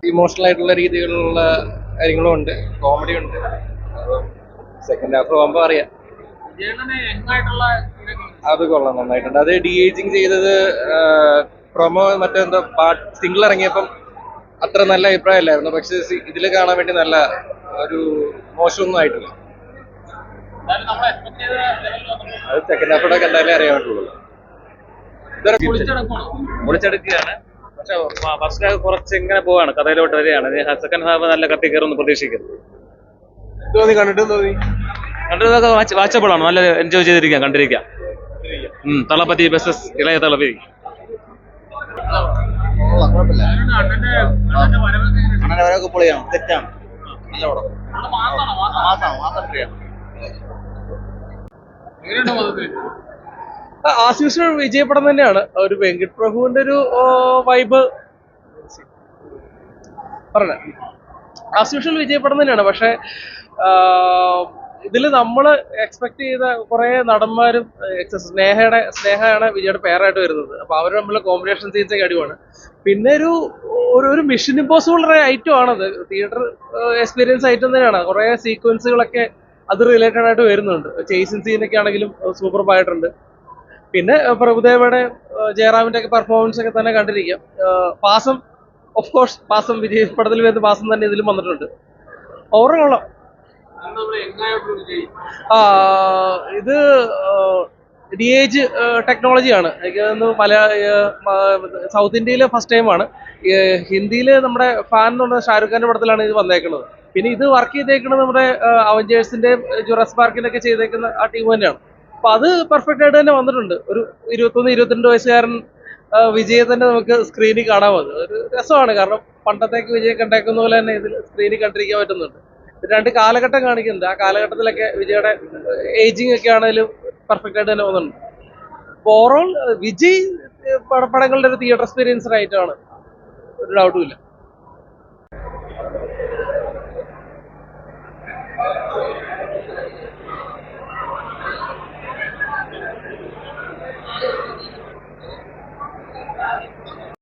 Emotional ആയിട്ടുള്ള രീതിയിലുള്ള കാര്യങ്ങളും ഉണ്ട്, കോമഡി ഉണ്ട്. സെക്കൻഡ് ഹാഫ് ആകുമ്പോൾ അറിയാം. അത് കൊള്ളാം, നന്നായിട്ടുണ്ട്. അത് ഡി ഏജിങ് ചെയ്തത് പ്രൊമോ മറ്റെന്തോ സിംഗിൾ ഇറങ്ങിയപ്പം അത്ര നല്ല അഭിപ്രായമല്ലായിരുന്നു. പക്ഷെ ഇതിൽ കാണാൻ വേണ്ടി നല്ല ഒരു മോശമൊന്നും ആയിട്ടില്ല. അത് സെക്കൻഡ് ഹാഫോടെ കണ്ടാലേ അറിയാൻ പറ്റുള്ളൂ. പൊളിച്ചെടുക്കുകയാണ്. പക്ഷെ ഫസ്റ്റ് ഹാഫ് കുറച്ച് ഇങ്ങനെ പോവാണ്, കഥയിലോട്ട് വരികയാണ്. സെക്കൻഡ് ഹാഫ് നല്ല കത്തി കയറുമെന്ന് പ്രതീക്ഷിക്കുന്നു. കണ്ടിട്ടൊക്കെ വാച്ചബിളാണ്, നല്ല എൻജോയ് ചെയ്തിരിക്കാം, കണ്ടിരിക്കാം. തളപതി ബെസസ് ഇളയ തളപതി. പൊളിയാണ്, തെറ്റാണ്. നല്ല പടം. ആസ് യൂഷ്വൽ വിജയപടം തന്നെയാണ്. ഒരു വെങ്കിട്ട് പ്രഭുവിന്റെ ഒരു വൈബ് പറഞ്ഞ ആസ് യൂഷ്വൽ വിജയപടം തന്നെയാണ്. പക്ഷെ ഇതിൽ നമ്മൾ എക്സ്പെക്ട് ചെയ്ത കുറെ നടന്മാരും സ്നേഹയാണ് വിജയുടെ പേരായിട്ട് വരുന്നത്. അപ്പൊ അവർ തമ്മിലുള്ള കോമ്പിനേഷൻ സീൻസ് ഒക്കെ അടിവാണ്. പിന്നെ ഒരു മിഷൻ ഇമ്പോസിബിൾ ഐറ്റം ആണത്. തിയേറ്റർ എക്സ്പീരിയൻസ് ഐറ്റം തന്നെയാണ്. കുറെ സീക്വൻസുകളൊക്കെ അത് റിലേറ്റഡ് ആയിട്ട് വരുന്നുണ്ട്. ചേസിങ് സീനൊക്കെ ആണെങ്കിലും സൂപ്പർബായിട്ടുണ്ട്. പിന്നെ പ്രഭുദേവയുടെ ജയറാമിന്റെ ഒക്കെ പെർഫോമൻസ് ഒക്കെ തന്നെ കണ്ടിരിക്കാം. പാസം ഓഫ് കോഴ്സ്, പാസം വിജയ് പടത്തിൽ വരുന്ന പാസം തന്നെ ഇതിലും വന്നിട്ടുണ്ട്. ഓവറോൾ ഇത് ഡി ഏജ് ടെക്നോളജിയാണ്. എനിക്ക് തോന്നുന്നു സൗത്ത് ഇന്ത്യയിലെ ഫസ്റ്റ് ടൈമാണ്. ഹിന്ദിയിൽ നമ്മുടെ ഫാൻ എന്ന് പറഞ്ഞ ഷാരൂഖ് ഖാന്റെ പടത്തിലാണ് ഇത് വന്നേക്കുന്നത്. പിന്നെ ഇത് വർക്ക് ചെയ്തേക്കുന്നത് നമ്മുടെ അവഞ്ചേഴ്സിന്റെ ജുറാസിക് പാർക്കിന്റെ ഒക്കെ ചെയ്തേക്കുന്ന ആ ടീം തന്നെയാണ്. അപ്പൊ അത് പെർഫെക്റ്റ് ആയിട്ട് തന്നെ വന്നിട്ടുണ്ട്. ഒരു 21-22 വയസ്സുകാരൻ വിജയെ തന്നെ നമുക്ക് സ്ക്രീനിൽ കാണാൻ മതി. ഒരു രസമാണ്. കാരണം പണ്ടത്തേക്ക് വിജയെ കണ്ടേക്കുന്ന പോലെ തന്നെ ഇതിൽ സ്ക്രീനിൽ കണ്ടിരിക്കാൻ പറ്റുന്നുണ്ട്. രണ്ട് കാലഘട്ടം കാണിക്കുന്നുണ്ട്. ആ കാലഘട്ടത്തിലൊക്കെ വിജയുടെ ഏജിങ് ഒക്കെ ആണെങ്കിലും പെർഫെക്റ്റ് ആയിട്ട് തന്നെ വന്നിട്ടുണ്ട്. ഓവറോൾ വിജയ് പടങ്ങളുടെ ഒരു തിയേറ്റർ എക്സ്പീരിയൻസ് ആയിട്ടാണ്, ഒരു ഡൗട്ടും ഇല്ല.